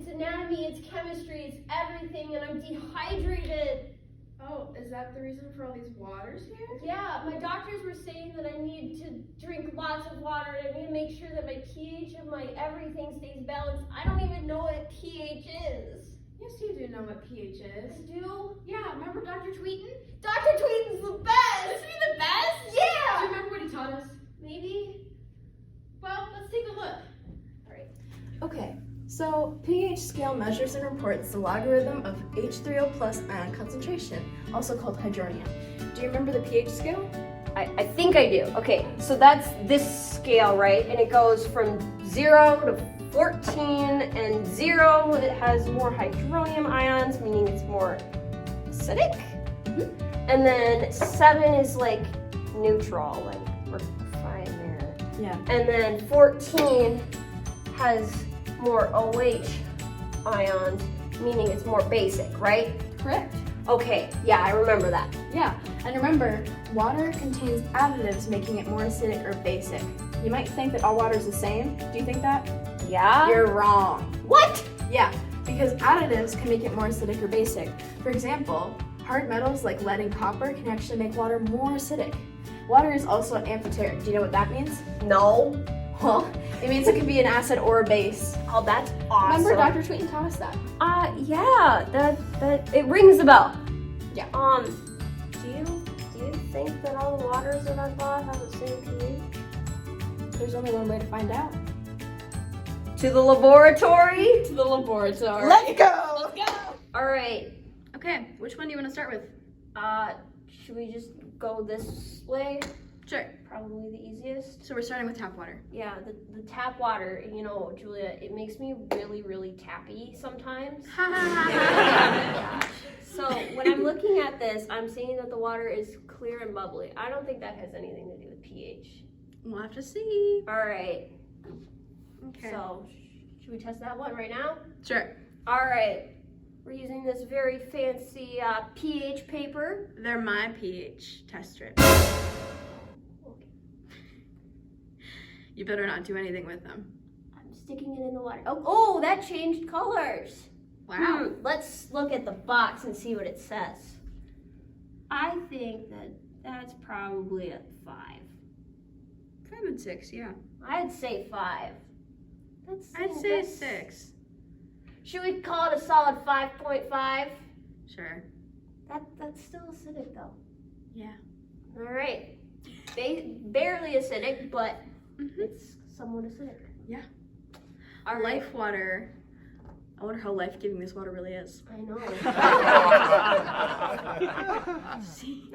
anatomy, it's chemistry, it's everything, and I'm dehydrated. Oh, is that the reason for all these waters here? Yeah, my doctors were saying that I need to drink lots of water and I need to make sure that my pH of my everything stays balanced. I don't even know what pH is. Yes, you do know what pH is. I do? Yeah, remember Dr. Tweeten? Dr. Tweeten's the best! Is he the best? Yeah! Do you remember what he taught us? Maybe? Well, let's take a look. Alright. Okay, so pH scale measures and reports the logarithm of H3O plus ion concentration, also called hydronium. Do you remember the pH scale? I think I do. Okay, so that's this scale, right? And it goes from 0 to 14, and 0, it has more hydronium ions, meaning it's more acidic. Mm-hmm. And then 7 is like neutral, like we're fine there. Yeah. And then 14 has more OH ions, meaning it's more basic, right? Correct. Okay, yeah, I remember that. Yeah, and remember, water contains additives making it more acidic or basic. You might think that all water is the same. Do you think that? Yeah? You're wrong. What? Yeah, because additives can make it more acidic or basic. For example, hard metals like lead and copper can actually make water more acidic. Water is also amphoteric. Do you know what that means? No. Well, it means it can be an acid or a base. Oh, that's awesome. Remember Dr. Tweeten taught us that? Yeah, that it rings a bell. Yeah. Do you think that all the waters that I bought have the same pH? There's only one way to find out. To the laboratory? To the laboratory. Let's go! Let's go! Alright. Okay, which one do you want to start with? Should we just go this way? Sure. Probably the easiest. So we're starting with tap water. Yeah, the tap water, you know, Julia, it makes me really, really tappy sometimes. So when I'm looking at this, I'm seeing that the water is clear and bubbly. I don't think that has anything to do with pH. We'll have to see. All right. Okay. So should we test that one right now? Sure. All right. We're using this very fancy pH paper. They're my pH test strips. You better not do anything with them. I'm sticking it in the water. Oh, that changed colors. Wow. Let's look at the box and see what it says. I think that's probably a 5. 5 and 6, yeah. I'd say 5. I'd say 6. Should we call it a solid 5.5? Sure. That's still acidic though. Yeah. All right. Barely acidic, but it's somewhat acidic. Yeah. Our Life water. I wonder how life-giving this water really is. I know.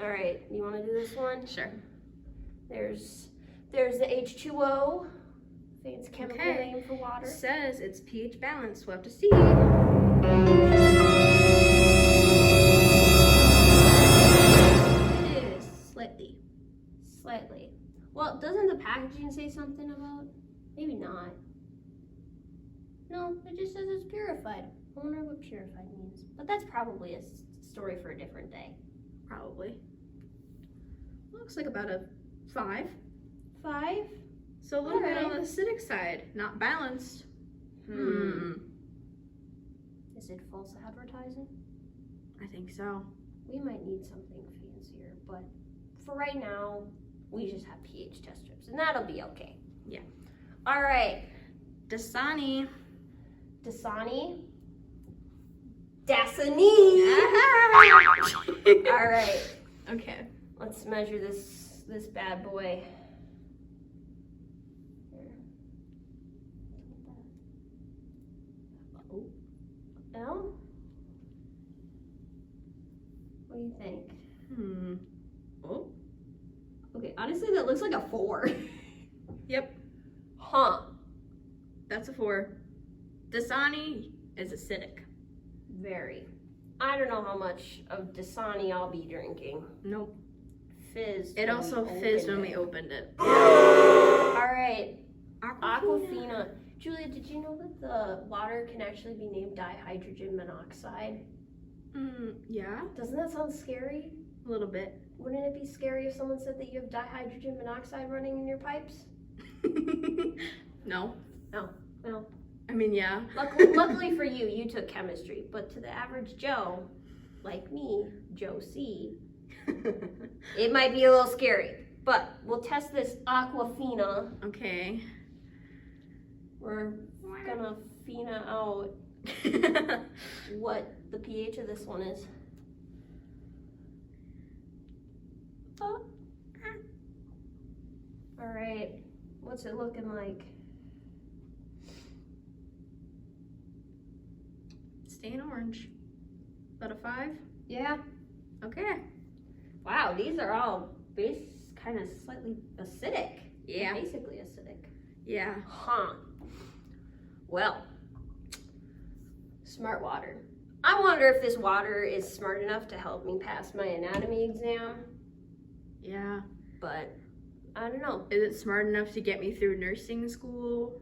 All right. You want to do this one? Sure. There's the H2O. I think it's chemical name for water. It says it's pH balanced. We'll have to see. It is slightly. Slightly. Well, doesn't the packaging say something about? Maybe not. No, it just says it's purified. I wonder what purified means. But that's probably a story for a different day. Probably. Looks like about a 5. 5? So a little bit on the acidic side. Not balanced. Is it false advertising? I think so. We might need something fancier, but for right now, we just have pH test strips, and that'll be okay. Yeah. All right. Dasani. Dasani. Dasani. All right. Okay. Let's measure this bad boy. No? What do you think? Oh. Okay, honestly, that looks like a 4. Yep. Huh. That's a 4. Dasani is acidic. Very. I don't know how much of Dasani I'll be drinking. Nope. Fizz. It also fizzed when we opened it. All right. Aquafina. Julia, did you know that the water can actually be named dihydrogen monoxide? Yeah. Doesn't that sound scary? A little bit. Wouldn't it be scary if someone said that you have dihydrogen monoxide running in your pipes? No. No. I mean, yeah. Luckily for you, you took chemistry, but to the average Joe, like me, Josie, it might be a little scary. But we'll test this Aquafina. Okay. We're gonna Fina out what the pH of this one is. Oh. All right, what's it looking like? Staying orange. About a 5? Yeah. Okay. Wow, these are all kind of slightly acidic. Yeah. Basically acidic. Yeah. Huh. Well, smart water. I wonder if this water is smart enough to help me pass my anatomy exam, Yeah. but I don't know. Is it smart enough to get me through nursing school?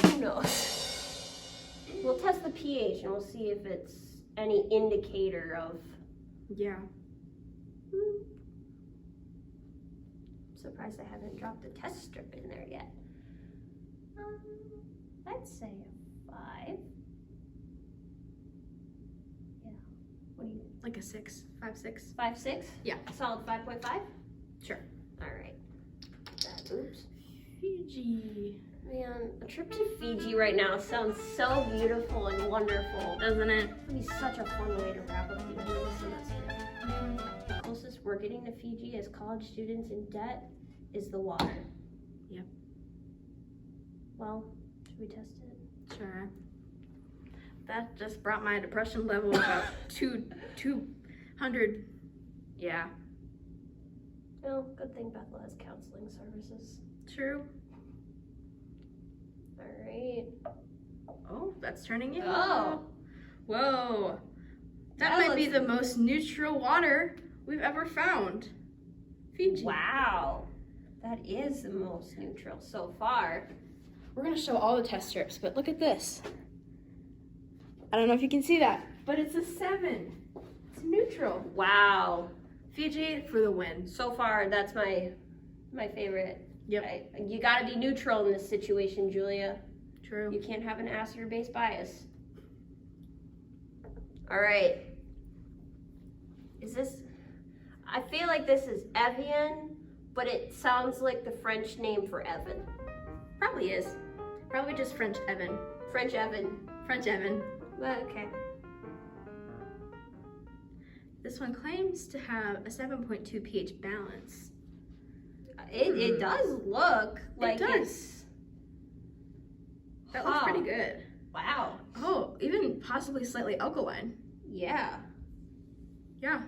Who knows? We'll test the pH and we'll see if it's any indicator of. Yeah. Surprised I haven't dropped the test strip in there yet. Let's say a 5. Yeah. What do you think? Like a 6. 5, 6. 5, 6? Yeah. Solid 5.5? Sure. All right. Oops. Fiji. Man, a trip to Fiji right now sounds so beautiful and wonderful. Doesn't it? It'd be such a fun way to wrap up the end of the semester. The closest we're getting to Fiji as college students in debt is the water. Yep. Well, should we test it? Sure. That just brought my depression level about 200. Yeah. Well, good thing Bethel has counseling services. True. All right. Oh, that's turning yellow. Oh. Whoa. That That might be looks- the most neutral water we've ever found. Fiji. Wow. That is the most neutral so far. We're gonna show all the test strips, but look at this. I don't know if you can see that, but it's a 7. It's neutral. Wow. Fiji for the win. So far, that's my favorite. Yep. You gotta be neutral in this situation, Julia. True. You can't have an acid or base bias. All right. Is this, I feel like this is Evian, but it sounds like the French name for Evan. Probably is. Probably just French Evan. French Evan. French Evan. Okay. This one claims to have a 7.2 pH balance. It does look like does. it's. That looks Huh. pretty good. Wow. Oh, even possibly slightly alkaline. Yeah. Yeah.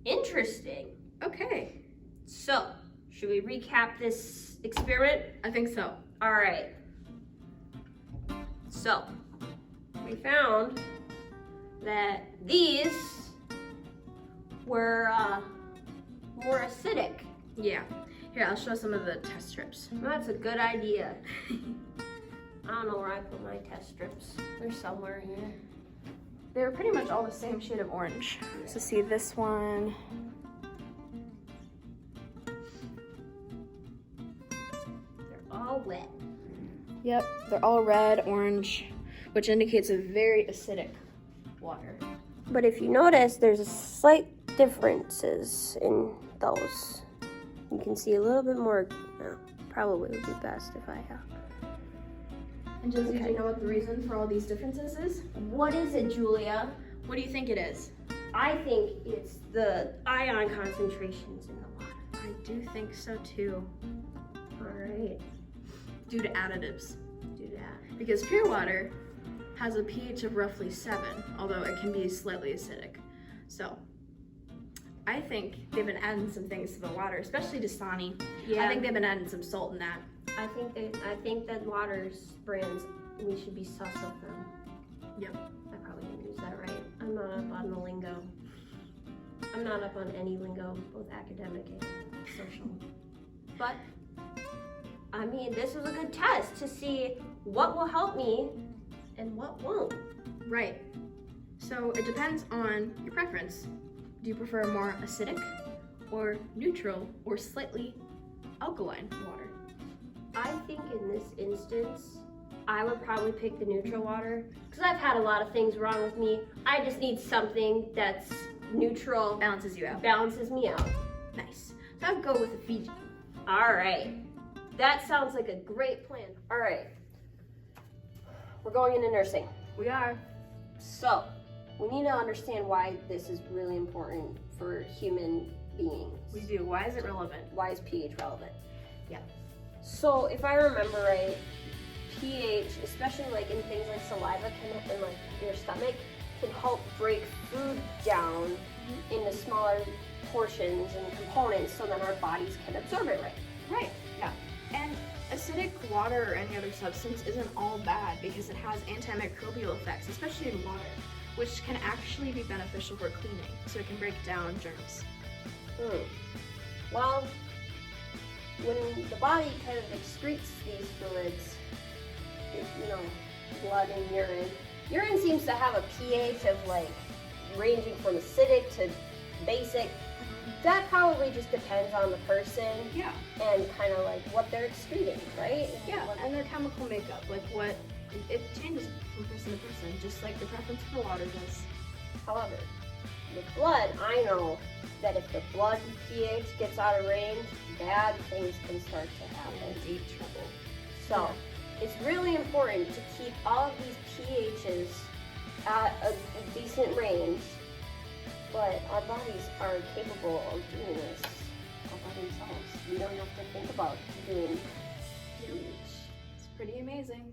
Interesting. Okay. So, should we recap this experiment? I think so. All right. So, we found that these were more acidic. Yeah. Here, I'll show some of the test strips. That's a good idea. I don't know where I put my test strips. They're somewhere in here. They're pretty much all the same shade of orange. So see this one. They're all wet. Yep, they're all red, orange, which indicates a very acidic water. But if you notice, there's slight differences in those. You can see a little bit more. Probably would be best if I have. And Josie, do Okay. you know what the reason for all these differences is? What is it, Julia? What do you think it is? I think it's the ion concentrations in the water. I do think so too. All right, Due to additives. do that. Because pure water has a pH of roughly 7, although it can be slightly acidic. So I think they've been adding some things to the water, especially Dasani. Yeah, I think they've been adding some salt in that. I think that water's brands, we should be sus of them. Yep. I probably didn't use that right. I'm not up on the lingo. I'm not up on any lingo, both academic and social. But I mean, this was a good test to see what will help me and what won't. Right. So it depends on your preference. Do you prefer more acidic or neutral or slightly alkaline water? I think in this instance, I would probably pick the neutral water because I've had a lot of things wrong with me. I just need something that's neutral, Balances you out. balances me out. Nice. So I'd go with the Fiji. All right, that sounds like a great plan. All right, we're going into nursing. We are. So we need to understand why this is really important for human beings. We do. Why is it relevant? Why is pH relevant? Yeah. So if I remember right, pH, especially like in things like saliva and like your stomach, can help break food down into smaller portions and components so then our bodies can absorb it right. Right. Yeah. And acidic water or any other substance isn't all bad because it has antimicrobial effects, especially in water, which can actually be beneficial for cleaning, so it can break down germs. Well, when the body kind of excretes these fluids, blood and urine seems to have a pH of like ranging from acidic to basic. That probably just depends on the person Yeah. and kind of like what they're excreting, right? Yeah, and their chemical makeup, like what, it changes from person to person, just like the preference for water does. However, with blood, I know that if the blood pH gets out of range, bad things can start to happen. Deep trouble. So it's really important to keep all of these pHs at a decent range, but our bodies are capable of doing this all by themselves. We don't have to think about doing pH. It's pretty amazing.